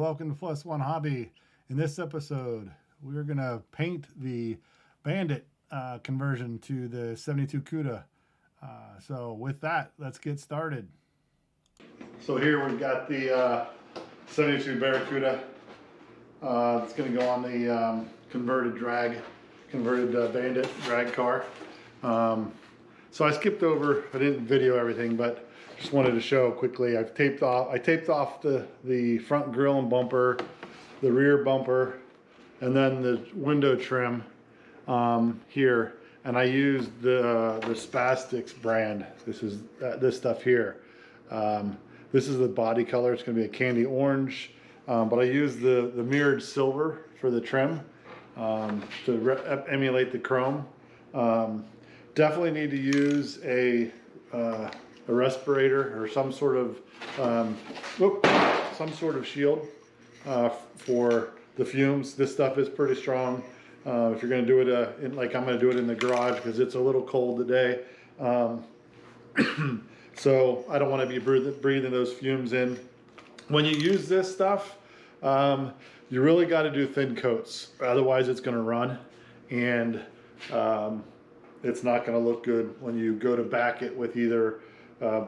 welcome to Plus One Hobby. In this episode, we're going to paint the Bandit conversion to the 72 Cuda. So with that, let's get started. So here we've got the 72 Barracuda. It's going to go on the converted Bandit drag car. So I skipped over, I didn't video everything, but just wanted to show quickly. I taped off the front grille and bumper, the rear bumper, and then the window trim here. And I used the Spastics brand. This is this stuff here. This is the body color. It's going to be a candy orange, but I used the mirrored silver for the trim to emulate the chrome. Definitely need to use a respirator or some sort of shield for the fumes. This stuff is pretty strong. If you're going to do it like I'm going to do it in the garage because it's a little cold today, so I don't want to be breathing those fumes in. When you use this stuff, you really got to do thin coats, otherwise it's going to run, and it's not going to look good when you go to back it with either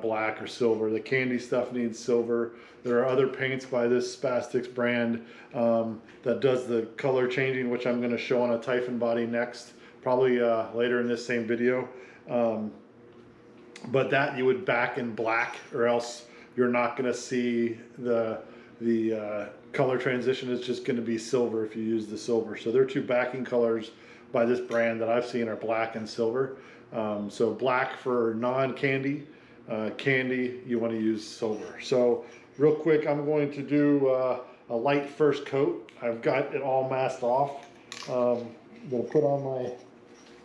black or silver. The candy stuff needs silver. There are other paints by this Spastics brand that does the color changing, which I'm going to show on a Typhon body next, probably later in this same video. But that you would back in black, or else you're not going to see the color transition. It's just going to be silver if you use the silver. So there are two backing colors by this brand that I've seen are black and silver. So black for non-candy, candy you want to use silver. So real quick, I'm going to do a light first coat. I've got it all masked off. I'm going to put on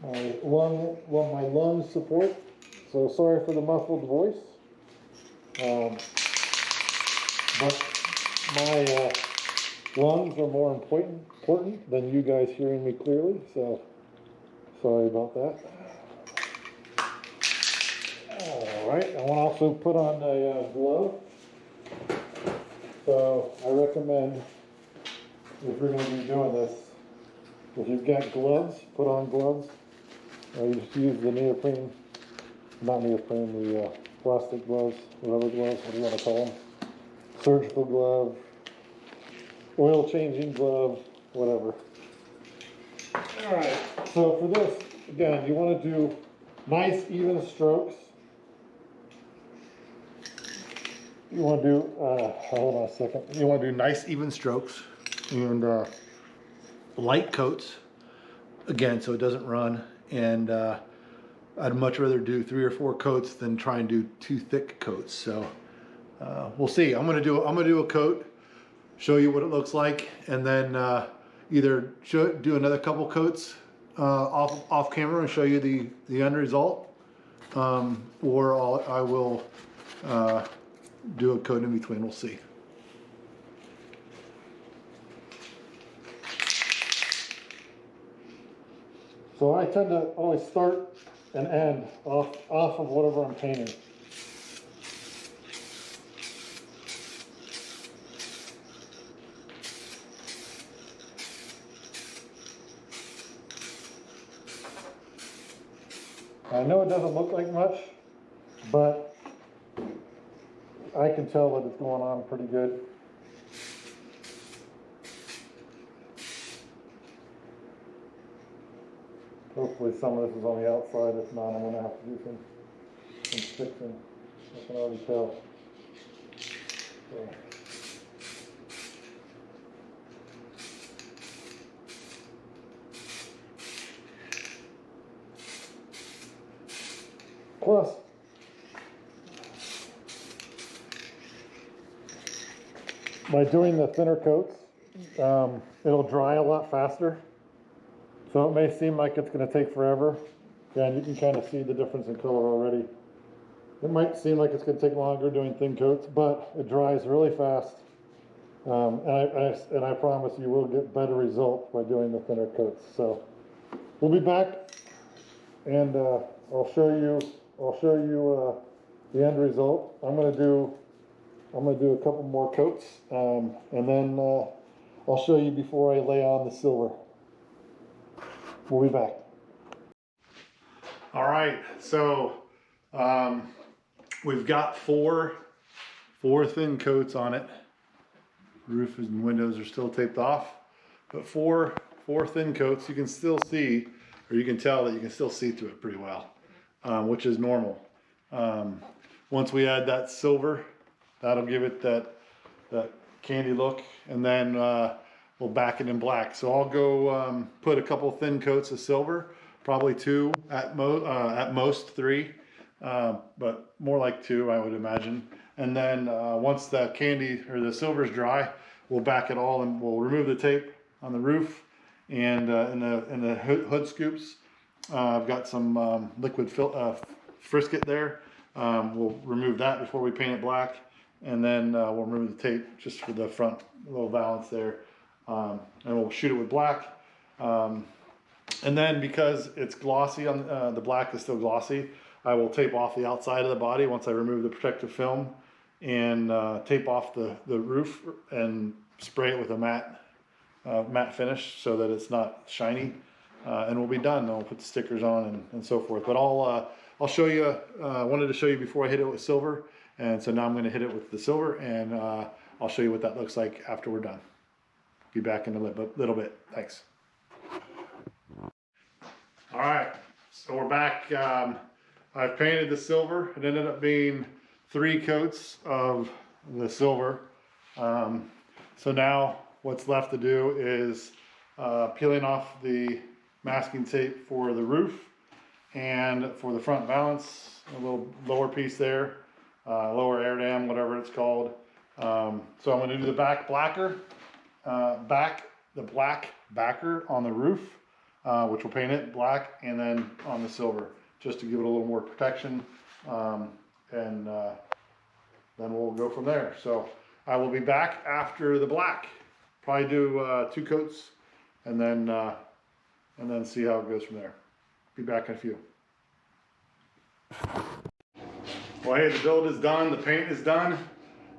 my lung support. So sorry for the muffled voice, but my lungs are more important than you guys hearing me clearly, so sorry about that. Alright, I want to also put on a glove. So I recommend, if you're going to be doing this, if you've got gloves, put on gloves. You just use the neoprene, not neoprene, the plastic gloves, rubber gloves, what do you want to call them? Surgical glove, oil changing glove, whatever. Alright, so for this, again, you want to do nice even strokes. You want to do, hold on a second. You want to do nice even strokes and light coats, again, so it doesn't run. And I'd much rather do 3 or 4 coats than try and do 2 thick coats. So we'll see. I'm gonna do a coat, show you what it looks like, and then either do another couple coats off camera and show you the end result, or I will do a coat in between. We'll see. So I tend to always start and end off of whatever I'm painting. I know it doesn't look like much, but I can tell that it's going on pretty good. Hopefully some of this is on the outside. If not, I'm going to have to do some fixing. I can already tell. So. Plus, by doing the thinner coats, it'll dry a lot faster. So it may seem like it's going to take forever. And you can kind of see the difference in color already. It might seem like it's going to take longer doing thin coats, but it dries really fast. And I promise you will get better results by doing the thinner coats. So we'll be back, and I'll show you the end result. I'm going to do I'm going to do a couple more coats, and then I'll show you before I lay on the silver. We'll be back. All right, so we've got four thin coats on it. Roof and windows are still taped off, but four thin coats. You can still see, or you can tell that you can still see through it pretty well, which is normal. Once we add that silver, that'll give it that candy look, and then we'll back it in black. So I'll go put a couple thin coats of silver, probably two at most three, but more like two, I would imagine. And then once the candy or the silver's dry, we'll back it all and we'll remove the tape on the roof and in the hood scoops. I've got some liquid frisket there. We'll remove that before we paint it black, and then we'll remove the tape just for the front little valance there, and we'll shoot it with black. And then because it's glossy, on the black is still glossy, I will tape off the outside of the body once I remove the protective film, and tape off the roof and spray it with a matte finish so that it's not shiny, and we'll be done. I'll put the stickers on and so forth. But I'll show you. I wanted to show you before I hit it with silver, and so now I'm going to hit it with the silver, and I'll show you what that looks like after we're done. Be back in a little bit. Thanks. All right, so we're back. I've painted the silver. It ended up being 3 coats of the silver. So now what's left to do is peeling off the masking tape for the roof and for the front valance, a little lower piece there, lower air dam, whatever it's called. So I'm going to do the back blacker, the black backer on the roof, which will paint it black, and then on the silver, just to give it a little more protection, and then we'll go from there. So I will be back after the black. Probably do 2 coats, and then see how it goes from there. Be back in a few. Well, hey, the build is done. The paint is done.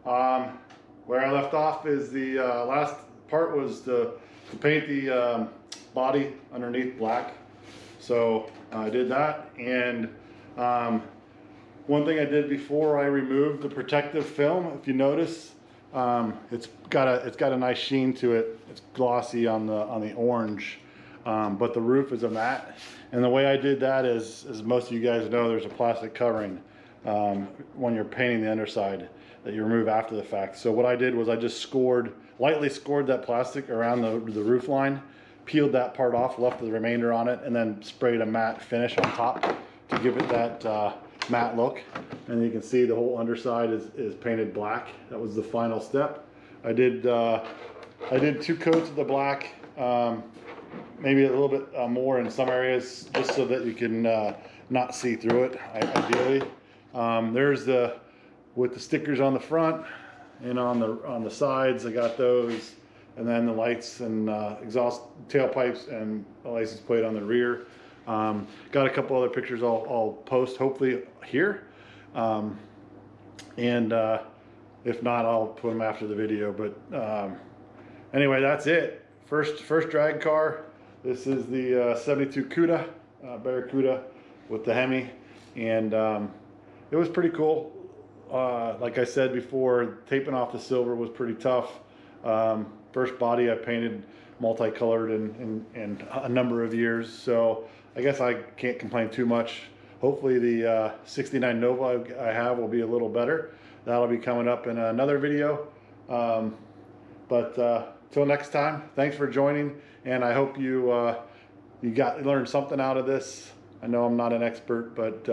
Where I left off is the last part was to paint the body underneath black. So I did that, and one thing I did before I removed the protective film, if you notice, it's got a nice sheen to it. It's glossy on the orange, but the roof is a matte. And the way I did that is, as most of you guys know, there's a plastic covering when you're painting the underside that you remove after the fact. So what I did was I just lightly scored that plastic around the roof line, peeled that part off, left the remainder on it, and then sprayed a matte finish on top to give it that matte look. And you can see the whole underside is painted black. That was the final step. I did 2 coats of the black, maybe a little bit more in some areas, just so that you can not see through it, ideally. There's with the stickers on the front and on the sides, I got those, and then the lights and exhaust tailpipes and the license plate on the rear. Got a couple other pictures I'll post hopefully here, and if not, I'll put them after the video. But anyway, that's it. First drag car. This is the 72 Cuda, Barracuda with the Hemi, and it was pretty cool. Like I said before, taping off the silver was pretty tough. First body I painted multicolored in a number of years, so I guess I can't complain too much. Hopefully the 69 Nova I have will be a little better. That'll be coming up in another video. But till next time, thanks for joining, and I hope you learned something out of this. I know I'm not an expert, but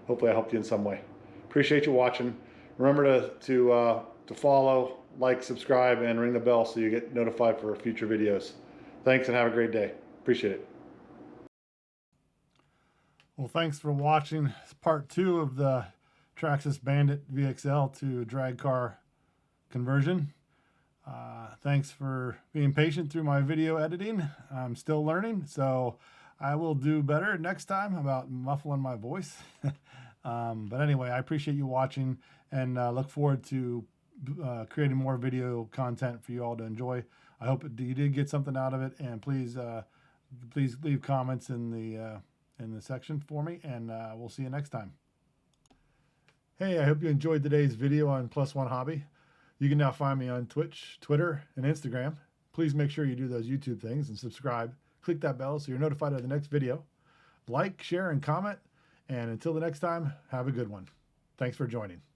hopefully I helped you in some way. Appreciate you watching. Remember to follow, like, subscribe, and ring the bell so you get notified for future videos. Thanks, and have a great day. Appreciate it. Well, thanks for watching part 2 of the Traxxas Bandit VXL to drag car conversion. Thanks for being patient through my video editing. I'm still learning, so I will do better next time about muffling my voice. But anyway, I appreciate you watching, and look forward to creating more video content for you all to enjoy. I hope you did get something out of it, and please leave comments in the section for me, and we'll see you next time. Hey, I hope you enjoyed today's video on Plus One Hobby. You can now find me on Twitch, Twitter, and Instagram. Please make sure you do those YouTube things and subscribe. Click that bell so you're notified of the next video. Like, share, and comment. And until the next time, have a good one. Thanks for joining.